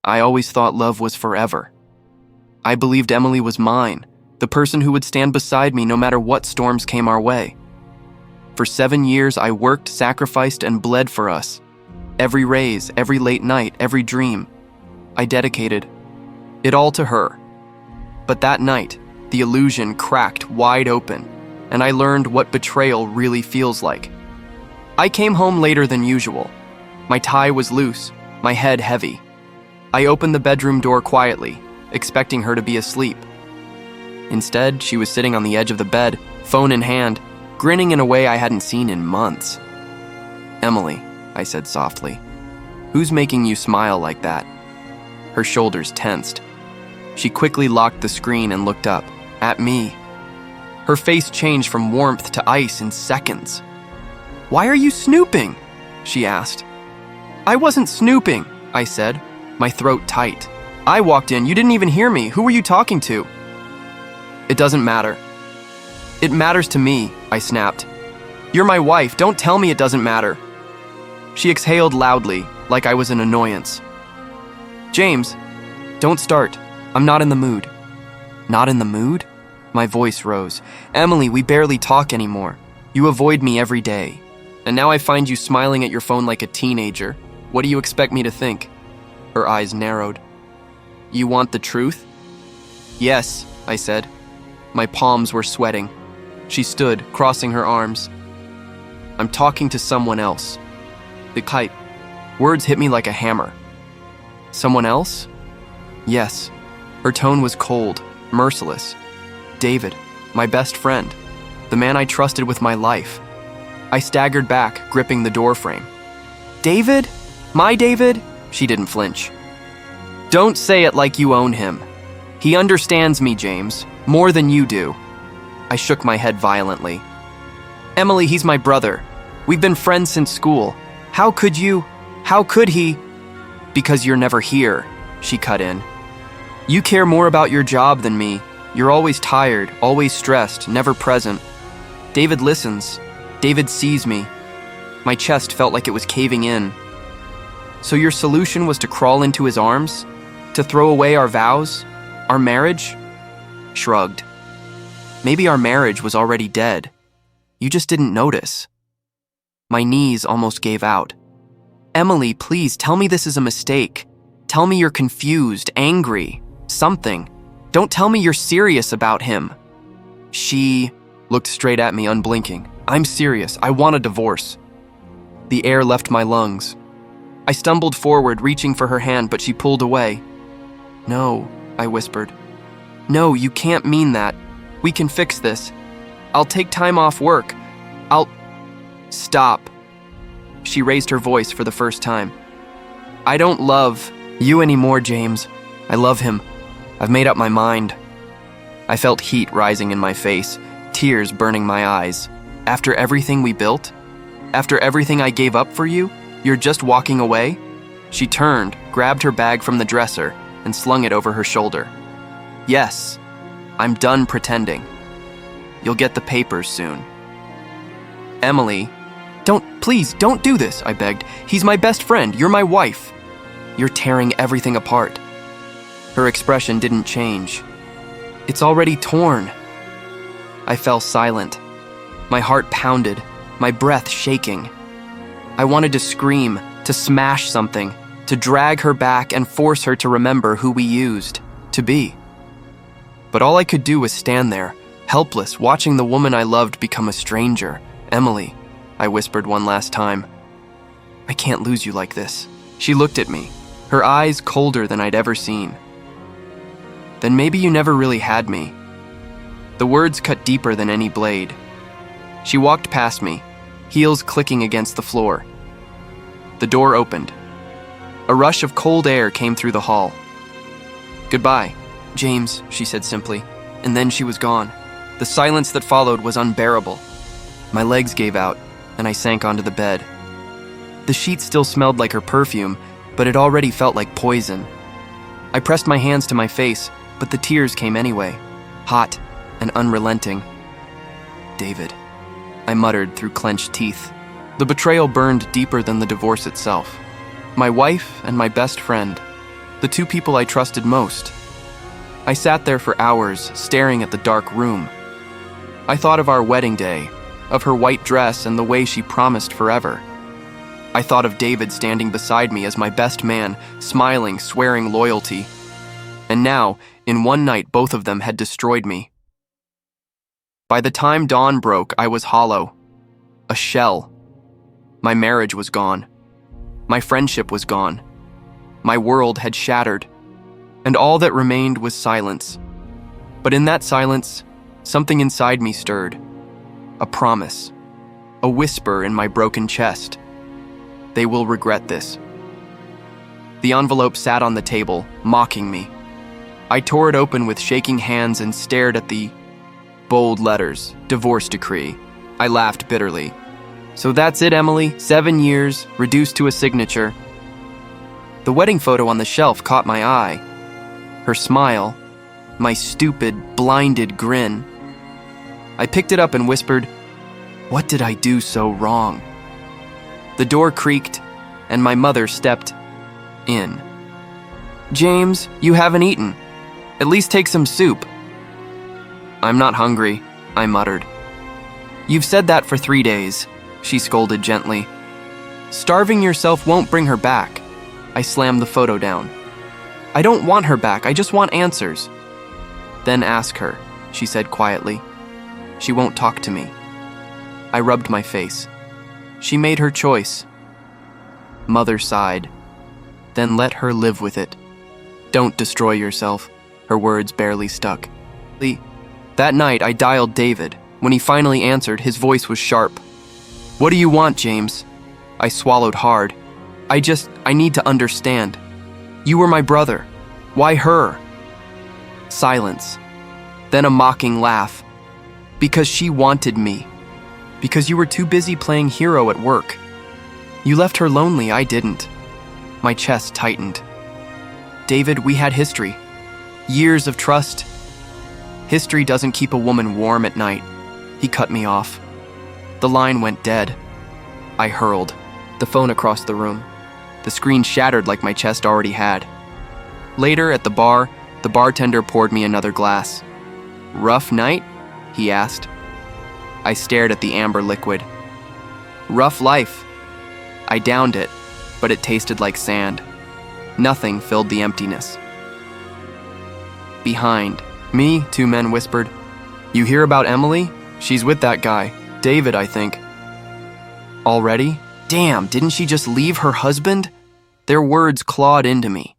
I always thought love was forever. I believed Emily was mine, the person who would stand beside me no matter what storms came our way. For 7 years, I worked, sacrificed, and bled for us. Every raise, every late night, every dream. I dedicated it all to her. But that night, the illusion cracked wide open, and I learned what betrayal really feels like. I came home later than usual. My tie was loose, my head heavy. I opened the bedroom door quietly, expecting her to be asleep. Instead, she was sitting on the edge of the bed, phone in hand, grinning in a way I hadn't seen in months. "Emily," I said softly, "who's making you smile like that?" Her shoulders tensed. She quickly locked the screen and looked up, at me. Her face changed from warmth to ice in seconds. "Why are you snooping?" she asked. "I wasn't snooping," I said, my throat tight. "I walked in, you didn't even hear me. Who were you talking to?" "It doesn't matter." "It matters to me," I snapped. "You're my wife, don't tell me it doesn't matter." She exhaled loudly, like I was an annoyance. "James, don't start. I'm not in the mood." "Not in the mood?" My voice rose. "Emily, we barely talk anymore. You avoid me every day. And now I find you smiling at your phone like a teenager. What do you expect me to think?" Her eyes narrowed. "You want the truth?" "Yes," I said. My palms were sweating. She stood, crossing her arms. "I'm talking to someone else." The kite. Words hit me like a hammer. "Someone else?" "Yes." Her tone was cold, merciless. "David, my best friend, the man I trusted with my life." I staggered back, gripping the doorframe. "David? My David?" She didn't flinch. "Don't say it like you own him. He understands me, James, more than you do." I shook my head violently. "Emily, he's my brother. We've been friends since school. How could he?" "Because you're never here," she cut in. "You care more about your job than me. You're always tired, always stressed, never present. David listens. David sees me." My chest felt like it was caving in. "So your solution was to crawl into his arms? To throw away our vows? Our marriage?" Shrugged. "Maybe our marriage was already dead. You just didn't notice." My knees almost gave out. "Emily, please tell me this is a mistake. Tell me you're confused, angry, something. Don't tell me you're serious about him." She looked straight at me, unblinking. "I'm serious. I want a divorce." The air left my lungs. I stumbled forward, reaching for her hand, but she pulled away. "No," I whispered. "No, you can't mean that. We can fix this. I'll take time off work. I'll..." "Stop." She raised her voice for the first time. "I don't love you anymore, James. I love him. I've made up my mind." I felt heat rising in my face, tears burning my eyes. "After everything we built? After everything I gave up for you? You're just walking away?" She turned, grabbed her bag from the dresser, and slung it over her shoulder. "Yes, I'm done pretending. You'll get the papers soon." "Emily, please don't do this," I begged. "He's my best friend. You're my wife. You're tearing everything apart." Her expression didn't change. "It's already torn." I fell silent. My heart pounded, my breath shaking. I wanted to scream, to smash something, to drag her back and force her to remember who we used to be. But all I could do was stand there, helpless, watching the woman I loved become a stranger. "Emily," I whispered one last time, "I can't lose you like this." She looked at me, her eyes colder than I'd ever seen. "Then maybe you never really had me." The words cut deeper than any blade. She walked past me, heels clicking against the floor. The door opened. A rush of cold air came through the hall. "Goodbye, James," she said simply, and then she was gone. The silence that followed was unbearable. My legs gave out, and I sank onto the bed. The sheets still smelled like her perfume, but it already felt like poison. I pressed my hands to my face, but the tears came anyway, hot and unrelenting. "David," I muttered through clenched teeth. The betrayal burned deeper than the divorce itself. My wife and my best friend, the two people I trusted most. I sat there for hours, staring at the dark room. I thought of our wedding day, of her white dress and the way she promised forever. I thought of David standing beside me as my best man, smiling, swearing loyalty. And now, in one night, both of them had destroyed me. By the time dawn broke, I was hollow, a shell. My marriage was gone. My friendship was gone. My world had shattered, and all that remained was silence. But in that silence, something inside me stirred. A promise, a whisper in my broken chest. They will regret this. The envelope sat on the table, mocking me. I tore it open with shaking hands and stared at the bold letters, divorce decree. I laughed bitterly. So that's it, Emily. 7 years, reduced to a signature. The wedding photo on the shelf caught my eye. Her smile, my stupid, blinded grin. I picked it up and whispered, "What did I do so wrong?" The door creaked, and my mother stepped in. "James, you haven't eaten. At least take some soup." "I'm not hungry," I muttered. "You've said that for 3 days," she scolded gently. "Starving yourself won't bring her back." I slammed the photo down. "I don't want her back, I just want answers." "Then ask her," she said quietly. "She won't talk to me." I rubbed my face. She made her choice. Mother sighed. "Then let her live with it. Don't destroy yourself." Her words barely stuck. That night, I dialed David. When he finally answered, his voice was sharp. "What do you want, James?" I swallowed hard. I need to understand. You were my brother. Why her?" Silence. Then a mocking laugh. "Because she wanted me. Because you were too busy playing hero at work. You left her lonely, I didn't." My chest tightened. "David, we had history. Years of trust. History doesn't keep a woman warm at night." He cut me off. The line went dead. I hurled the phone across the room. The screen shattered like my chest already had. Later, at the bar, the bartender poured me another glass. "Rough night?" he asked. I stared at the amber liquid. "Rough life." I downed it, but it tasted like sand. Nothing filled the emptiness. Behind me, 2 men whispered, "You hear about Emily? She's with that guy, David, I think." Already? Damn, didn't she just leave her husband? Their words clawed into me.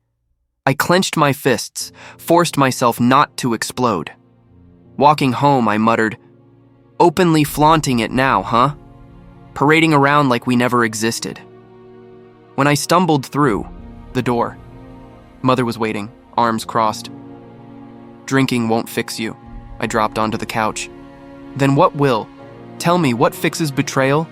I clenched my fists, forced myself not to explode. Walking home, I muttered, "Openly flaunting it now, huh? Parading around like we never existed." When I stumbled through the door, Mother was waiting, arms crossed. "Drinking won't fix you." I dropped onto the couch. "Then what will? Tell me, what fixes betrayal?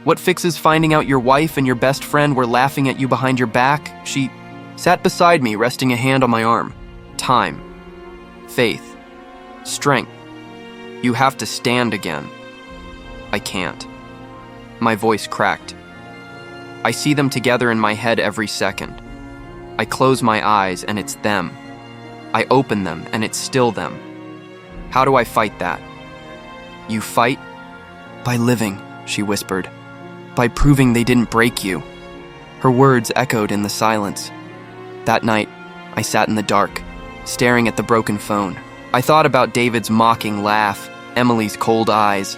What fixes finding out your wife and your best friend were laughing at you behind your back?" She sat beside me, resting a hand on my arm. "Time. Faith. Strength. You have to stand again." I can't. My voice cracked. I see them together in my head every second. I close my eyes and it's them. I open them and it's still them. How do I fight that? "You fight by living," she whispered. "By proving they didn't break you." Her words echoed in the silence. That night, I sat in the dark, staring at the broken phone. I thought about David's mocking laugh, Emily's cold eyes.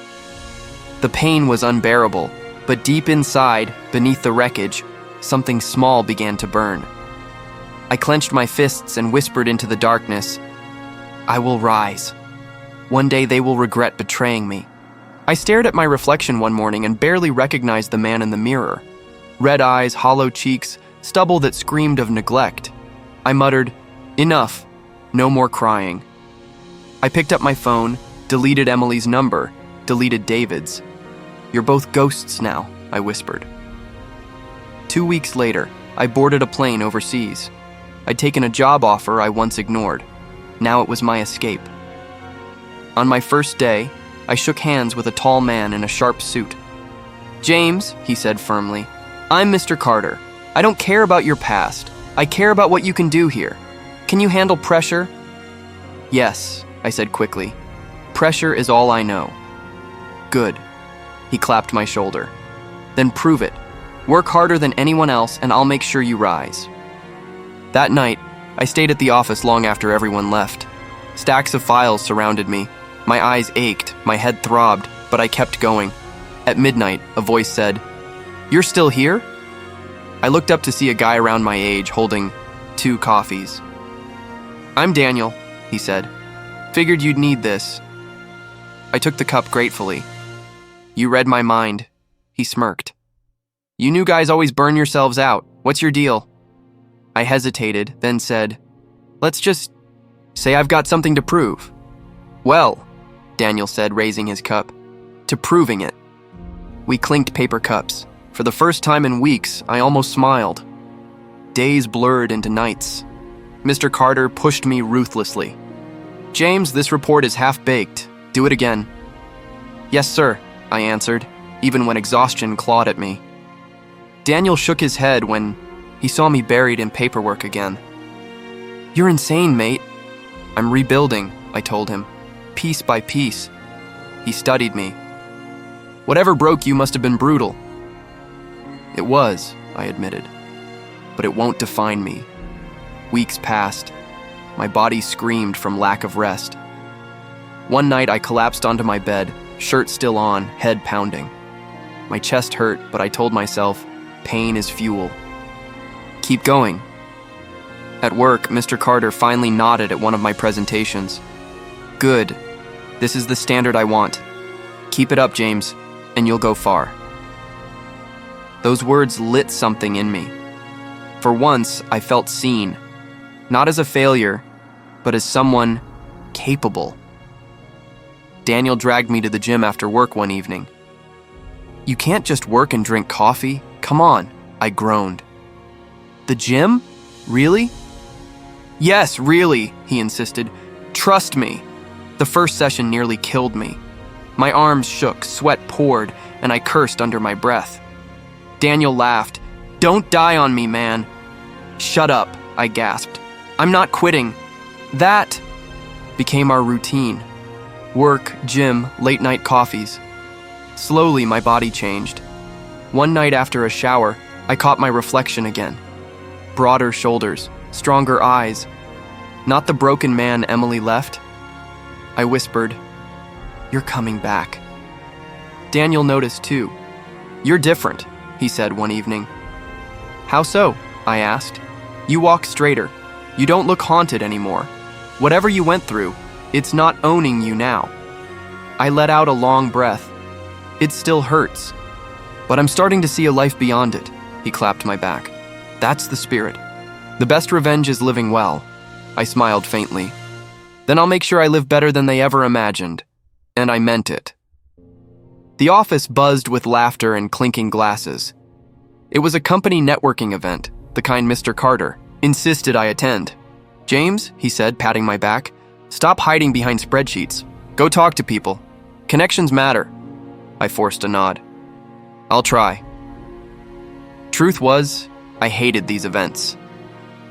The pain was unbearable, but deep inside, beneath the wreckage, something small began to burn. I clenched my fists and whispered into the darkness, "I will rise. One day they will regret betraying me." I stared at my reflection one morning and barely recognized the man in the mirror. Red eyes, hollow cheeks, stubble that screamed of neglect. I muttered, "Enough. No more crying." I picked up my phone, deleted Emily's number, deleted David's. "You're both ghosts now," I whispered. 2 weeks later, I boarded a plane overseas. I'd taken a job offer I once ignored. Now it was my escape. On my first day, I shook hands with a tall man in a sharp suit. "James," he said firmly, "I'm Mr. Carter. I don't care about your past. I care about what you can do here. Can you handle pressure? Yes, I said quickly. Pressure is all I know. Good. He clapped my shoulder. Then prove it. Work harder than anyone else and I'll make sure you rise. That night, I stayed at the office long after everyone left. Stacks of files surrounded me. My eyes ached, my head throbbed, but I kept going. At midnight, a voice said, "You're still here?" I looked up to see a guy around my age holding 2 coffees. "I'm Daniel," he said. "Figured you'd need this." I took the cup gratefully. "You read my mind," he smirked. "You new guys always burn yourselves out. What's your deal?" I hesitated, then said, "Let's just say I've got something to prove." "Well," Daniel said, raising his cup, "to proving it." We clinked paper cups. For the first time in weeks, I almost smiled. Days blurred into nights. Mr. Carter pushed me ruthlessly. "James, this report is half-baked. Do it again." "Yes, sir," I answered, even when exhaustion clawed at me. Daniel shook his head when he saw me buried in paperwork again. "You're insane, mate." "I'm rebuilding," I told him, piece by piece. He studied me. "Whatever broke you must have been brutal." "It was," I admitted, "but it won't define me." Weeks passed. My body screamed from lack of rest. One night I collapsed onto my bed, shirt still on, head pounding. My chest hurt, but I told myself, pain is fuel. Keep going. At work, Mr. Carter finally nodded at one of my presentations. "Good. This is the standard I want. Keep it up, James, and you'll go far." Those words lit something in me. For once, I felt seen, not as a failure, but as someone capable. Daniel dragged me to the gym after work one evening. "You can't just work and drink coffee. Come on," I groaned. "The gym? Really?" "Yes, really," he insisted. "Trust me." The first session nearly killed me. My arms shook, sweat poured, and I cursed under my breath. Daniel laughed. "Don't die on me, man." "Shut up," I gasped. "I'm not quitting." That became our routine. Work, gym, late-night coffees. Slowly, my body changed. One night after a shower, I caught my reflection again. Broader shoulders, stronger eyes. Not the broken man Emily left. I whispered, "You're coming back." Daniel noticed too. "You're different," he said one evening. "How so?" I asked. "You walk straighter. You don't look haunted anymore. Whatever you went through, it's not owning you now." I let out a long breath. "It still hurts, but I'm starting to see a life beyond it." He clapped my back. "That's the spirit. The best revenge is living well." I smiled faintly. "Then I'll make sure I live better than they ever imagined." And I meant it. The office buzzed with laughter and clinking glasses. It was a company networking event, the kind Mr. Carter insisted I attend. "James," he said, patting my back, "stop hiding behind spreadsheets. Go talk to people. Connections matter." I forced a nod. "I'll try." Truth was, I hated these events.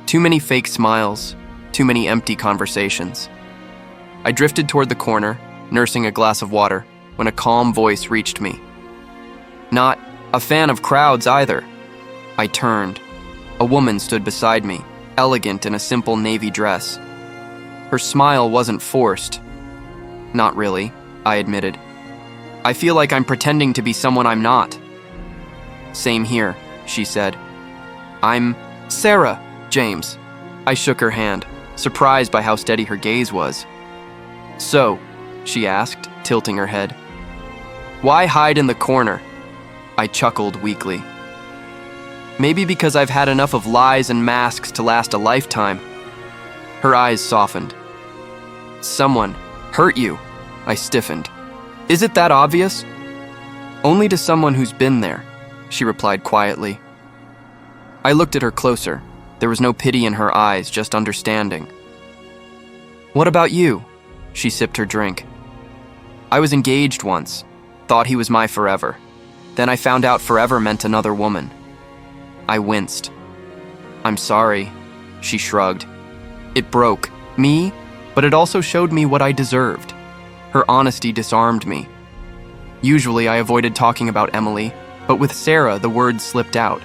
Too many fake smiles, too many empty conversations. I drifted toward the corner, nursing a glass of water, when a calm voice reached me. Not a fan of crowds either. I turned. A woman stood beside me, elegant in a simple navy dress. Her smile wasn't forced. "Not really," I admitted. "I feel like I'm pretending to be someone I'm not." "Same here," she said. "I'm Sarah, James." I shook her hand, surprised by how steady her gaze was. "So," she asked, tilting her head, "why hide in the corner?" I chuckled weakly. "Maybe because I've had enough of lies and masks to last a lifetime." Her eyes softened. "Someone hurt you," I stiffened. "Is it that obvious?" "Only to someone who's been there," she replied quietly. I looked at her closer. There was no pity in her eyes, just understanding. "What about you?" She sipped her drink. "I was engaged once, thought he was my forever. Then I found out forever meant another woman." I winced. I'm sorry, she shrugged. It broke me, but it also showed me what I deserved. Her honesty disarmed me. Usually I avoided talking about Emily, but with Sarah, the words slipped out.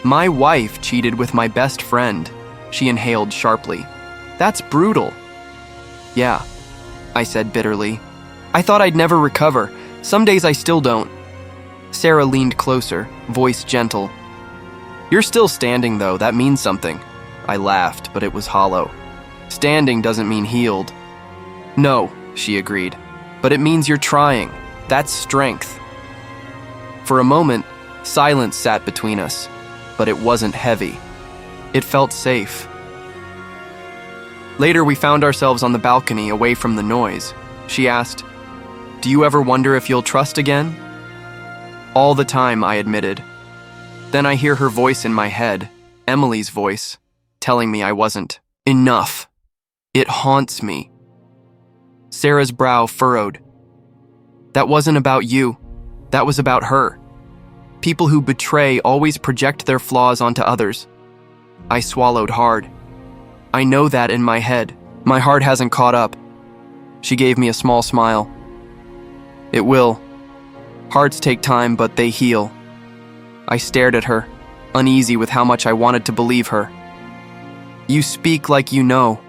My wife cheated with my best friend, she inhaled sharply. That's brutal. Yeah, I said bitterly. I thought I'd never recover. Some days I still don't. Sarah leaned closer, voice gentle. You're still standing, though. That means something. I laughed, but it was hollow. Standing doesn't mean healed. No, she agreed, but it means you're trying. That's strength. For a moment, silence sat between us, but it wasn't heavy. It felt safe. Later, we found ourselves on the balcony, away from the noise. She asked, "Do you ever wonder if you'll trust again?" All the time, I admitted. Then I hear her voice in my head, Emily's voice, telling me I wasn't. Enough. It haunts me. Sarah's brow furrowed. That wasn't about you. That was about her. People who betray always project their flaws onto others. I swallowed hard. I know that in my head. My heart hasn't caught up. She gave me a small smile. It will. Hearts take time, but they heal. I stared at her, uneasy with how much I wanted to believe her. You speak like you know.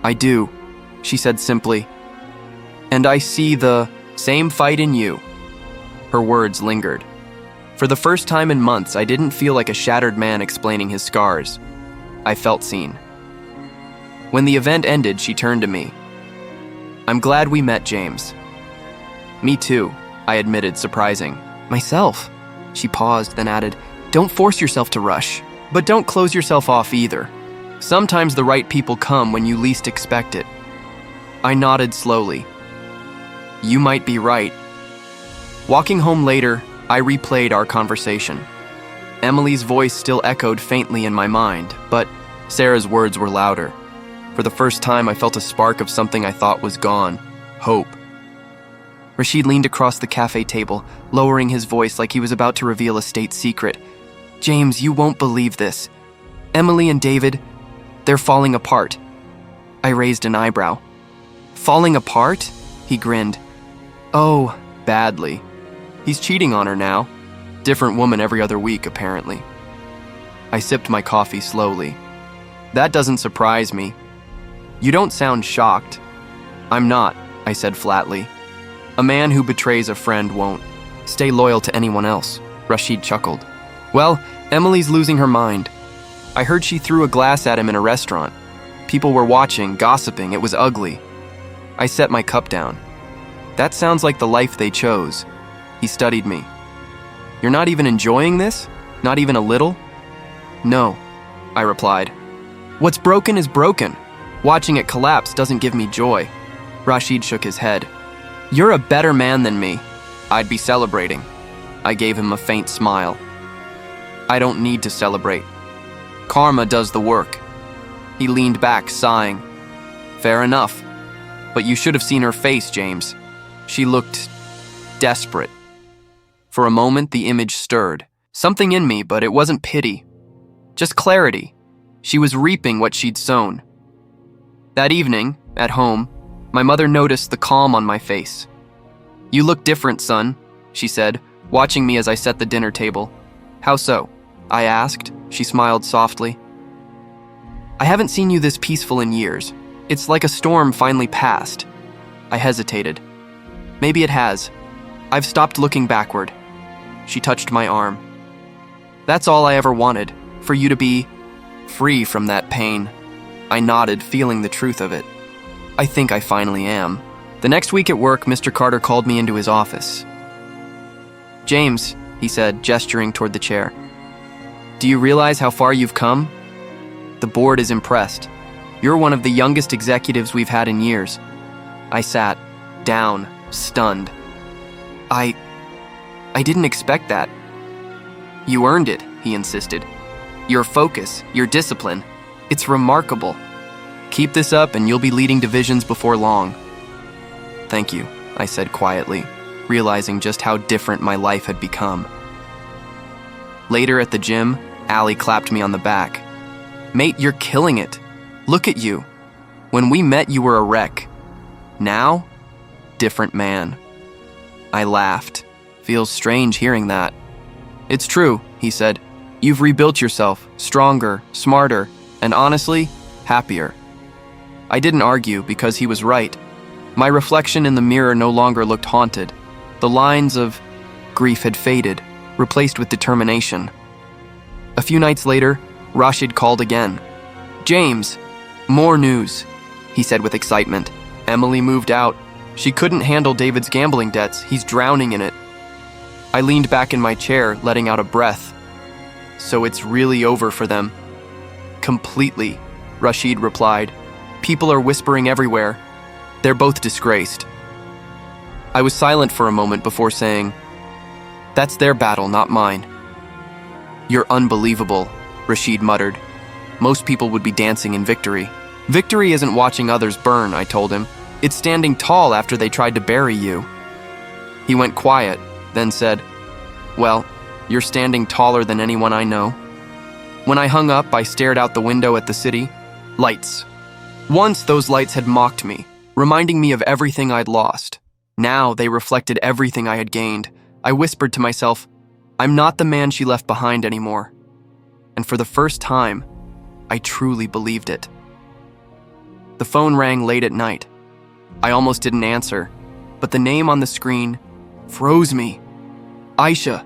I do, she said simply. And I see the same fight in you. Her words lingered. For the first time in months, I didn't feel like a shattered man explaining his scars. I felt seen. When the event ended, she turned to me. I'm glad we met, James. Me too, I admitted, surprising. Myself. She paused, then added, Don't force yourself to rush, but don't close yourself off either. Sometimes the right people come when you least expect it. I nodded slowly. You might be right. Walking home later, I replayed our conversation. Emily's voice still echoed faintly in my mind, but Sarah's words were louder. For the first time, I felt a spark of something I thought was gone. Hope. Rashid leaned across the cafe table, lowering his voice like he was about to reveal a state secret. James, you won't believe this. Emily and David, they're falling apart. I raised an eyebrow. Falling apart? He grinned. Oh, badly. He's cheating on her now. Different woman every other week, apparently. I sipped my coffee slowly. That doesn't surprise me. You don't sound shocked. I'm not, I said flatly. A man who betrays a friend won't stay loyal to anyone else, Rashid chuckled. Well, Emily's losing her mind. I heard she threw a glass at him in a restaurant. People were watching, gossiping. It was ugly. I set my cup down. That sounds like the life they chose. He studied me. You're not even enjoying this? Not even a little? No, I replied. What's broken is broken. Watching it collapse doesn't give me joy. Rashid shook his head. You're a better man than me. I'd be celebrating. I gave him a faint smile. I don't need to celebrate. Karma does the work. He leaned back, sighing. Fair enough. But you should have seen her face, James. She looked desperate. For a moment, the image stirred. Something in me, but it wasn't pity. Just clarity. She was reaping what she'd sown. That evening, at home, my mother noticed the calm on my face. You look different, son, she said, watching me as I set the dinner table. How so? I asked. She smiled softly. I haven't seen you this peaceful in years. It's like a storm finally passed. I hesitated. Maybe it has. I've stopped looking backward. She touched my arm. That's all I ever wanted, for you to be free from that pain. I nodded, feeling the truth of it. I think I finally am. The next week at work, Mr. Carter called me into his office. James, he said, gesturing toward the chair. Do you realize how far you've come? The board is impressed. You're one of the youngest executives we've had in years. I sat down, stunned. I didn't expect that. You earned it, he insisted. Your focus, your discipline, it's remarkable. Keep this up and you'll be leading divisions before long. Thank you, I said quietly, realizing just how different my life had become. Later at the gym, Allie clapped me on the back. Mate, you're killing it. Look at you. When we met, you were a wreck. Now, different man. I laughed. Feels strange hearing that. It's true, he said. You've rebuilt yourself, stronger, smarter, and honestly, happier. I didn't argue because he was right. My reflection in the mirror no longer looked haunted. The lines of grief had faded, replaced with determination. A few nights later, Rashid called again. James, more news, he said with excitement. Emily moved out. She couldn't handle David's gambling debts. He's drowning in it. I leaned back in my chair, letting out a breath. So it's really over for them. Completely, Rashid replied. People are whispering everywhere. They're both disgraced. I was silent for a moment before saying, That's their battle, not mine. You're unbelievable, Rashid muttered. Most people would be dancing in victory. Victory isn't watching others burn, I told him. It's standing tall after they tried to bury you. He went quiet, then said, Well, you're standing taller than anyone I know. When I hung up, I stared out the window at the city. Lights. Once those lights had mocked me, reminding me of everything I'd lost. Now they reflected everything I had gained. I whispered to myself, I'm not the man she left behind anymore. And for the first time, I truly believed it. The phone rang late at night. I almost didn't answer, but the name on the screen froze me. Aisha.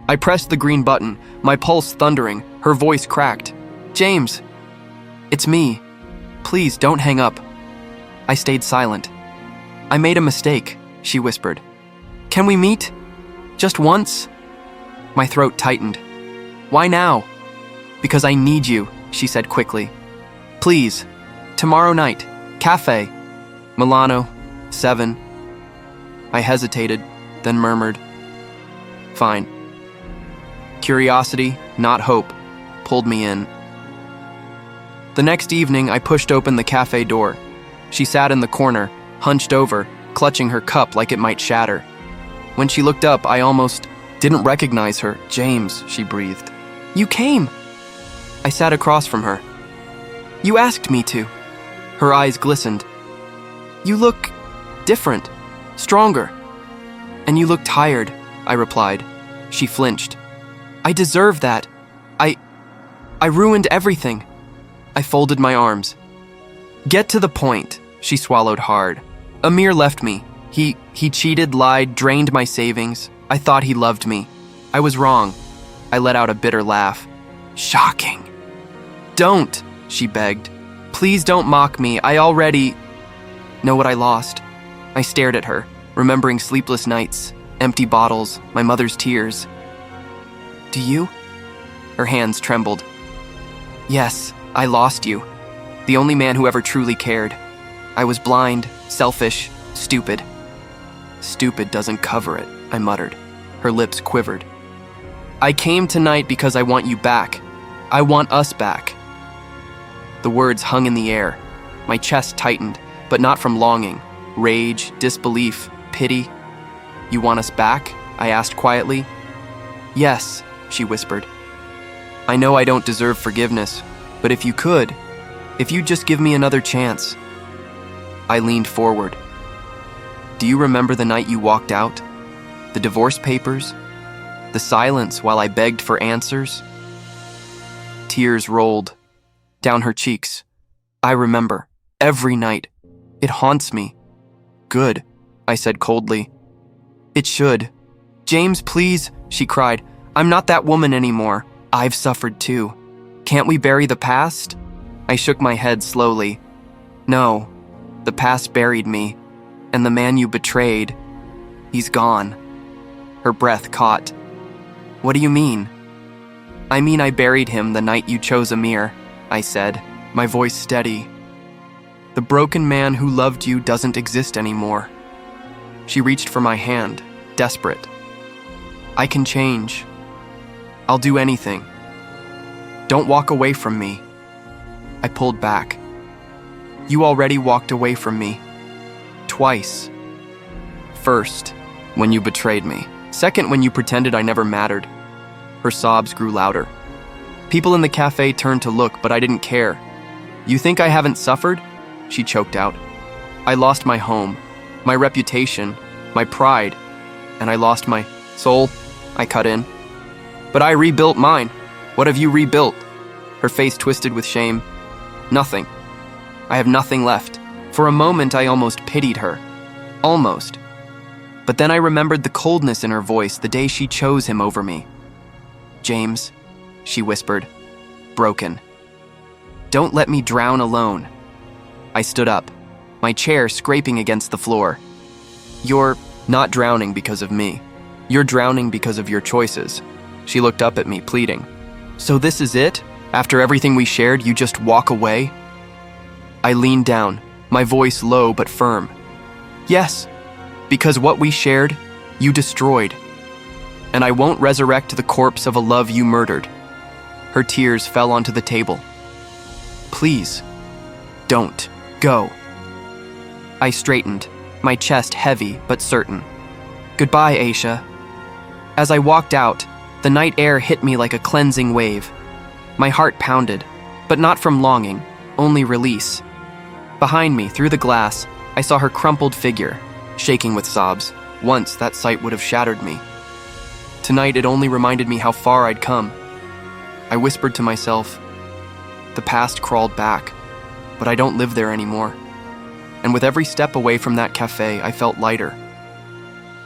I pressed the green button, my pulse thundering, her voice cracked. James, it's me. Please don't hang up. I stayed silent. I made a mistake, she whispered. Can we meet? Just once? My throat tightened. Why now? Because I need you, she said quickly. Please, tomorrow night, cafe, Milano, 7. I hesitated, then murmured, Fine. Curiosity, not hope, pulled me in. The next evening, I pushed open the cafe door. She sat in the corner, hunched over, clutching her cup like it might shatter. When she looked up, I almost didn't recognize her. James, she breathed. You came. I sat across from her. You asked me to. Her eyes glistened. You look different, stronger. And you look tired, I replied. She flinched. I deserve that. I ruined everything. I folded my arms. Get to the point, she swallowed hard. Amir left me. He cheated, lied, drained my savings. I thought he loved me. I was wrong. I let out a bitter laugh. Shocking. Don't, she begged. Please don't mock me. I already know what I lost. I stared at her, remembering sleepless nights, empty bottles, my mother's tears. Do you? Her hands trembled. Yes, I lost you. The only man who ever truly cared. I was blind, selfish, stupid. Stupid doesn't cover it, I muttered. Her lips quivered. I came tonight because I want you back. I want us back. The words hung in the air. My chest tightened, but not from longing. Rage, disbelief, pity. You want us back? I asked quietly. Yes, she whispered. I know I don't deserve forgiveness, but if you could, if you'd just give me another chance. I leaned forward. Do you remember the night you walked out? The divorce papers? The silence while I begged for answers? Tears rolled down her cheeks. I remember. Every night. It haunts me. Good, I said coldly. It should. James, please, she cried. I'm not that woman anymore. I've suffered too. Can't we bury the past? I shook my head slowly. No, the past buried me, and the man you betrayed, he's gone. Her breath caught. What do you mean? I mean I buried him the night you chose Amir, I said, my voice steady. The broken man who loved you doesn't exist anymore. She reached for my hand, desperate. I can change. I'll do anything. Don't walk away from me. I pulled back. You already walked away from me. Twice. First, when you betrayed me. Second, when you pretended I never mattered. Her sobs grew louder. People in the cafe turned to look, but I didn't care. You think I haven't suffered? She choked out. I lost my home, my reputation, my pride, and I lost my soul, I cut in. But I rebuilt mine. What have you rebuilt? Her face twisted with shame. Nothing. I have nothing left. For a moment, I almost pitied her. Almost. But then I remembered the coldness in her voice the day she chose him over me. James, she whispered, broken. Don't let me drown alone. I stood up, my chair scraping against the floor. You're not drowning because of me. You're drowning because of your choices. She looked up at me, pleading. So this is it? After everything we shared, you just walk away? I leaned down, my voice low but firm. Yes, because what we shared, you destroyed. And I won't resurrect the corpse of a love you murdered. Her tears fell onto the table. Please, don't go. I straightened, my chest heavy but certain. Goodbye, Aisha. As I walked out, the night air hit me like a cleansing wave. My heart pounded, but not from longing, only release. Behind me, through the glass, I saw her crumpled figure, shaking with sobs. Once, that sight would have shattered me. Tonight, it only reminded me how far I'd come. I whispered to myself, the past crawled back, but I don't live there anymore. And with every step away from that cafe, I felt lighter.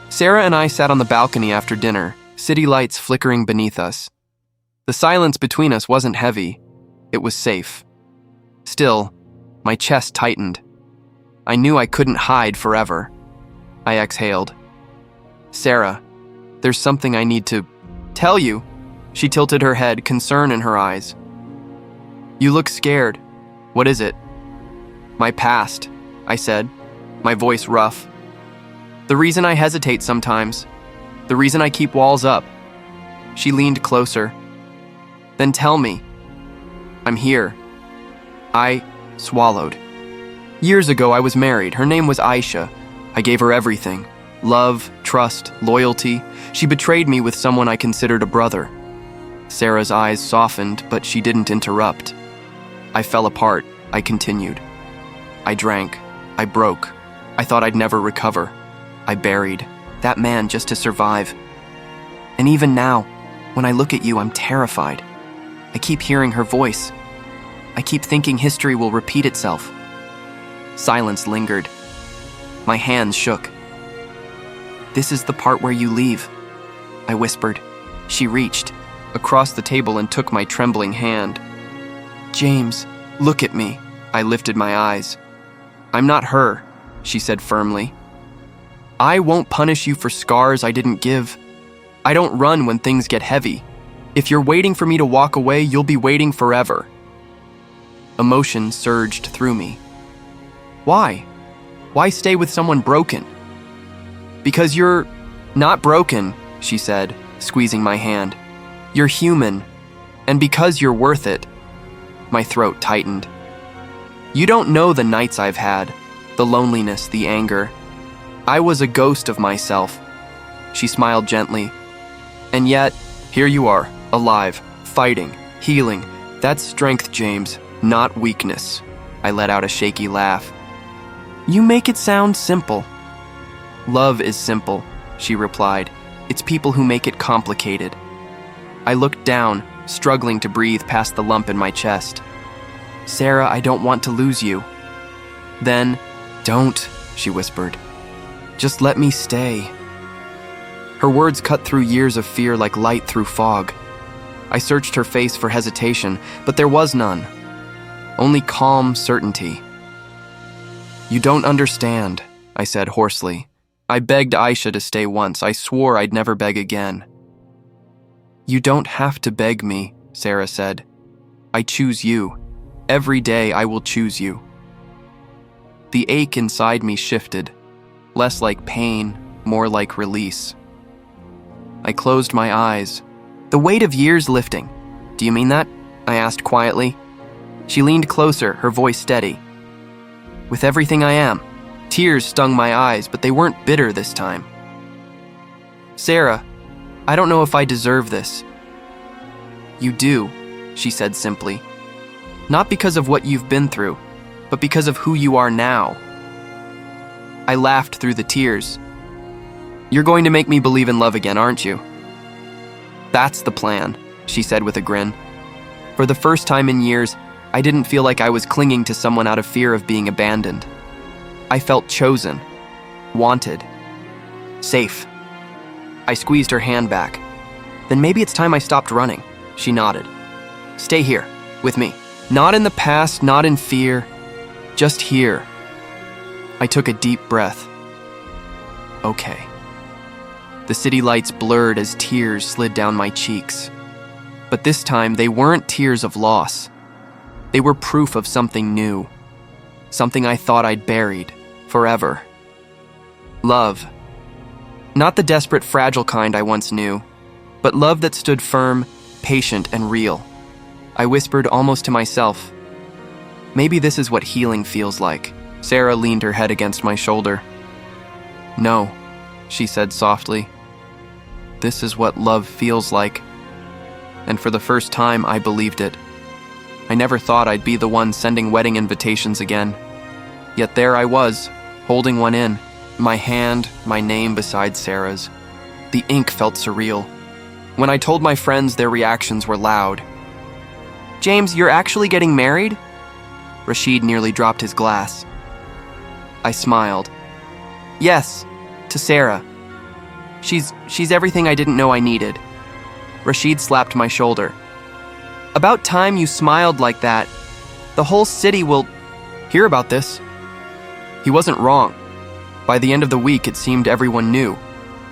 Sarah and I sat on the balcony after dinner, city lights flickering beneath us. The silence between us wasn't heavy, it was safe. Still, my chest tightened. I knew I couldn't hide forever. I exhaled. Sarah, there's something I need to tell you. She tilted her head, concern in her eyes. You look scared. What is it? My past, I said, my voice rough. The reason I hesitate sometimes, the reason I keep walls up. She leaned closer. Then tell me. I'm here. I swallowed. Years ago, I was married. Her name was Aisha. I gave her everything. Love, trust, loyalty. She betrayed me with someone I considered a brother. Sarah's eyes softened, but she didn't interrupt. I fell apart. I continued. I drank. I broke. I thought I'd never recover. I buried that man just to survive. And even now, when I look at you, I'm terrified. I keep hearing her voice. I keep thinking history will repeat itself. Silence lingered. My hands shook. This is the part where you leave, I whispered. She reached across the table and took my trembling hand. James, look at me. I lifted my eyes. I'm not her, she said firmly. I won't punish you for scars I didn't give. I don't run when things get heavy. If you're waiting for me to walk away, you'll be waiting forever. Emotion surged through me. Why? Why stay with someone broken? Because you're not broken, she said, squeezing my hand. You're human, and because you're worth it. My throat tightened. You don't know the nights I've had, the loneliness, the anger. I was a ghost of myself. She smiled gently. And yet, here you are, alive, fighting, healing. That's strength, James, not weakness. I let out a shaky laugh. You make it sound simple. Love is simple, she replied. It's people who make it complicated. I looked down, struggling to breathe past the lump in my chest. Sarah, I don't want to lose you. Then, don't, she whispered. Just let me stay. Her words cut through years of fear like light through fog. I searched her face for hesitation, but there was none. Only calm certainty. You don't understand, I said hoarsely. I begged Aisha to stay once. I swore I'd never beg again. You don't have to beg me, Sarah said. I choose you. Every day I will choose you. The ache inside me shifted, less like pain, more like release. I closed my eyes. The weight of years lifting. Do you mean that? I asked quietly. She leaned closer, her voice steady. With everything I am. Tears stung my eyes, but they weren't bitter this time. Sarah, I don't know if I deserve this. You do, she said simply. Not because of what you've been through, but because of who you are now. I laughed through the tears. You're going to make me believe in love again, aren't you? That's the plan, she said with a grin. For the first time in years, I didn't feel like I was clinging to someone out of fear of being abandoned. I felt chosen, wanted, safe. I squeezed her hand back. Then maybe it's time I stopped running, she nodded. Stay here, with me. Not in the past, not in fear, just here. I took a deep breath. Okay. The city lights blurred as tears slid down my cheeks. But this time, they weren't tears of loss. They were proof of something new. Something I thought I'd buried forever. Love. Not the desperate, fragile kind I once knew, but love that stood firm, patient, and real. I whispered almost to myself, maybe this is what healing feels like. Sarah leaned her head against my shoulder. No, she said softly. This is what love feels like. And for the first time, I believed it. I never thought I'd be the one sending wedding invitations again. Yet there I was, holding one in, my hand, my name beside Sarah's. The ink felt surreal. When I told my friends, their reactions were loud. James, you're actually getting married? Rashid nearly dropped his glass. I smiled. Yes, to Sarah. She's everything I didn't know I needed. Rashid slapped my shoulder. About time you smiled like that. The whole city will hear about this. He wasn't wrong. By the end of the week, it seemed everyone knew,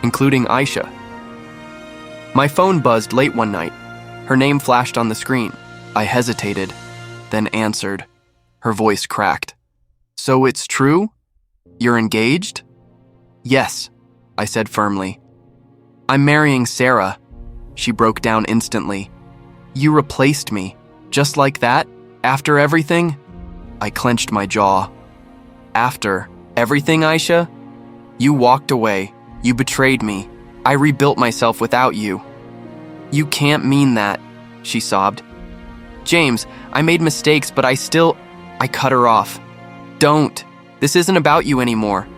including Aisha. My phone buzzed late one night. Her name flashed on the screen. I hesitated, then answered. Her voice cracked. So it's true? You're engaged? Yes, I said firmly. I'm marrying Sarah. She broke down instantly. You replaced me, just like that, after everything? I clenched my jaw. After everything, Aisha? You walked away. You betrayed me. I rebuilt myself without you. You can't mean that, she sobbed. James, I made mistakes, but I cut her off. Don't. This isn't about you anymore.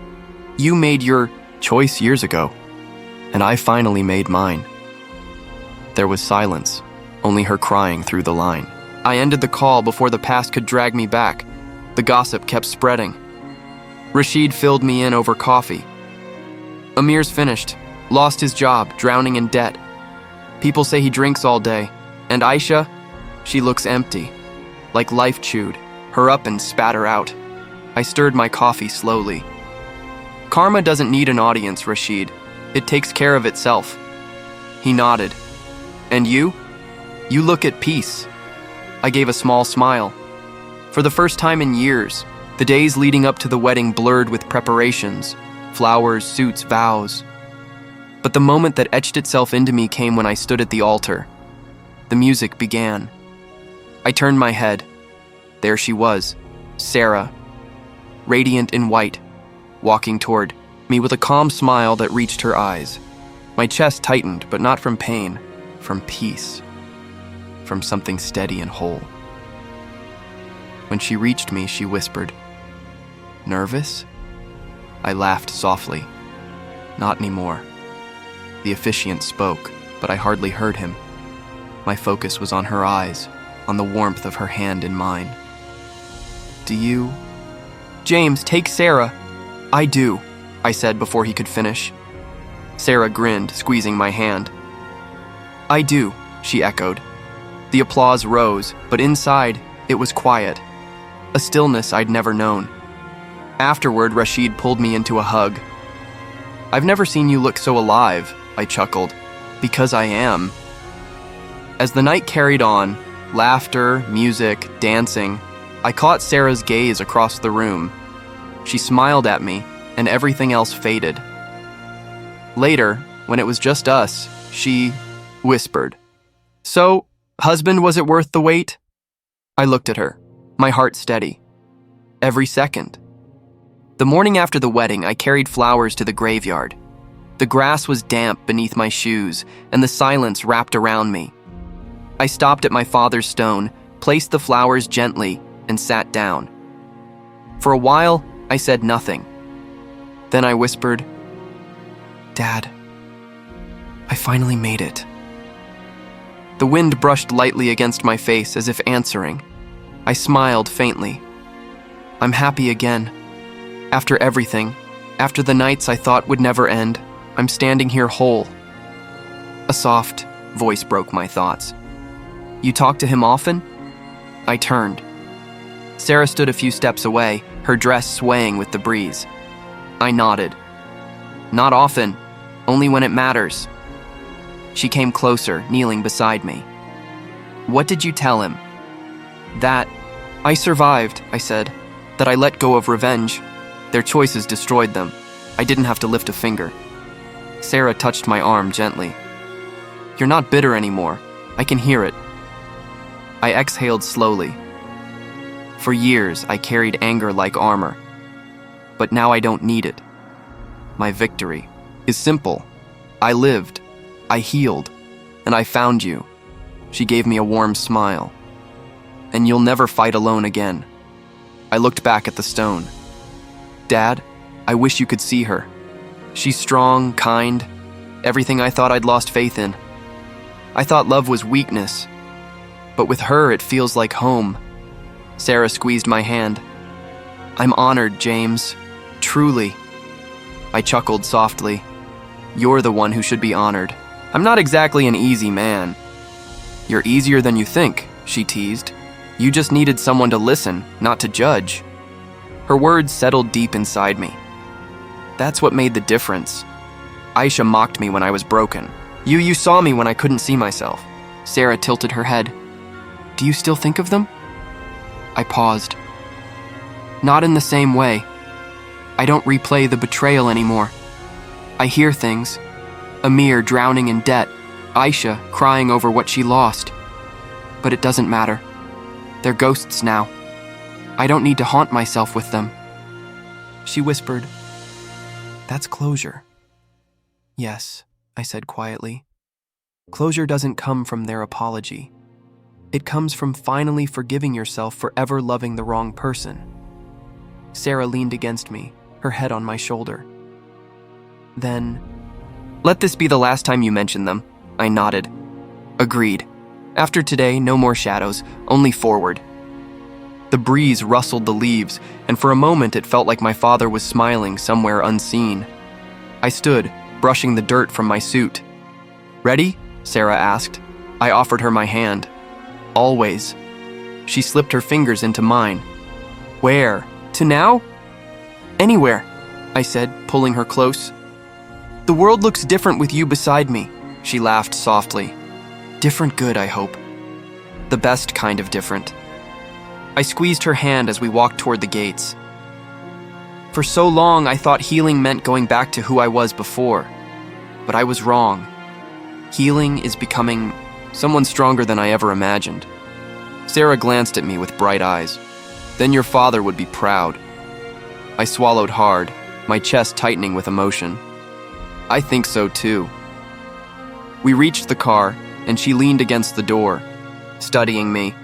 You made your choice years ago, and I finally made mine. There was silence, only her crying through the line. I ended the call before the past could drag me back. The gossip kept spreading. Rashid filled me in over coffee. Amir's finished, lost his job, drowning in debt. People say he drinks all day. And Aisha, she looks empty, like life chewed her up and spat her out. I stirred my coffee slowly. Karma doesn't need an audience, Rashid. It takes care of itself. He nodded. And you? You look at peace. I gave a small smile. For the first time in years, the days leading up to the wedding blurred with preparations, flowers, suits, vows. But the moment that etched itself into me came when I stood at the altar. The music began. I turned my head. There she was, Sarah, radiant in white, walking toward me with a calm smile that reached her eyes. My chest tightened, but not from pain, from peace, from something steady and whole. When she reached me, she whispered, "Nervous?" I laughed softly. Not anymore. The officiant spoke, but I hardly heard him. My focus was on her eyes, on the warmth of her hand in mine. Do you? James, take Sarah. I do, I said before he could finish. Sarah grinned, squeezing my hand. I do, she echoed. The applause rose, but inside, it was quiet. A stillness I'd never known. Afterward, Rashid pulled me into a hug. I've never seen you look so alive, I chuckled. Because I am. As the night carried on, laughter, music, dancing, I caught Sarah's gaze across the room. She smiled at me, and everything else faded. Later, when it was just us, she whispered, "So, husband, was it worth the wait?" I looked at her, my heart steady. Every second. The morning after the wedding, I carried flowers to the graveyard. The grass was damp beneath my shoes, and the silence wrapped around me. I stopped at my father's stone, placed the flowers gently, and sat down. For a while, I said nothing. Then I whispered, "Dad, I finally made it." The wind brushed lightly against my face as if answering. I smiled faintly. I'm happy again. After everything, after the nights I thought would never end, I'm standing here whole. A soft voice broke my thoughts. "You talk to him often?" I turned. Sarah stood a few steps away, her dress swaying with the breeze. I nodded. "Not often, only when it matters." She came closer, kneeling beside me. "What did you tell him?" "That I survived," I said. "That I let go of revenge. Their choices destroyed them. I didn't have to lift a finger." Sarah touched my arm gently. "You're not bitter anymore. I can hear it." I exhaled slowly. For years, I carried anger like armor. But now I don't need it. My victory is simple. I lived, I healed, and I found you. She gave me a warm smile. And you'll never fight alone again. I looked back at the stone. Dad, I wish you could see her. She's strong, kind, everything I thought I'd lost faith in. I thought love was weakness, but with her it feels like home. Sarah squeezed my hand. I'm honored, James. Truly. I chuckled softly. You're the one who should be honored. I'm not exactly an easy man. You're easier than you think, she teased. You just needed someone to listen, not to judge. Her words settled deep inside me. That's what made the difference. Aisha mocked me when I was broken. You saw me when I couldn't see myself. Sarah tilted her head. Do you still think of them? I paused. Not in the same way. I don't replay the betrayal anymore. I hear things. Amir drowning in debt. Aisha crying over what she lost. But it doesn't matter. They're ghosts now. I don't need to haunt myself with them. She whispered, That's closure. Yes, I said quietly. Closure doesn't come from their apology. It comes from finally forgiving yourself for ever loving the wrong person. Sarah leaned against me, her head on my shoulder. Then, let this be the last time you mention them, I nodded. Agreed. After today, no more shadows, only forward. The breeze rustled the leaves, and for a moment it felt like my father was smiling somewhere unseen. I stood, brushing the dirt from my suit. Ready? Sarah asked. I offered her my hand. Always. She slipped her fingers into mine. Where? To now? Anywhere, I said, pulling her close. The world looks different with you beside me, she laughed softly. Different good, I hope. The best kind of different. I squeezed her hand as we walked toward the gates. For so long, I thought healing meant going back to who I was before. But I was wrong. Healing is becoming someone stronger than I ever imagined. Sarah glanced at me with bright eyes. Then your father would be proud. I swallowed hard, my chest tightening with emotion. I think so too. We reached the car, and she leaned against the door, studying me.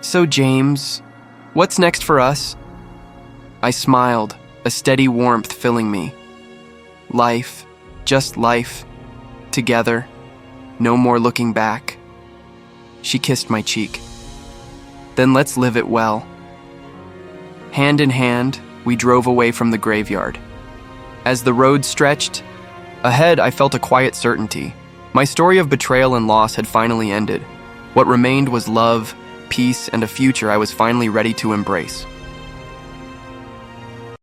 So James, what's next for us? I smiled, a steady warmth filling me. Life, just life, together, no more looking back. She kissed my cheek. Then let's live it well. Hand in hand, we drove away from the graveyard. As the road stretched, ahead I felt a quiet certainty. My story of betrayal and loss had finally ended. What remained was love, peace, and a future I was finally ready to embrace.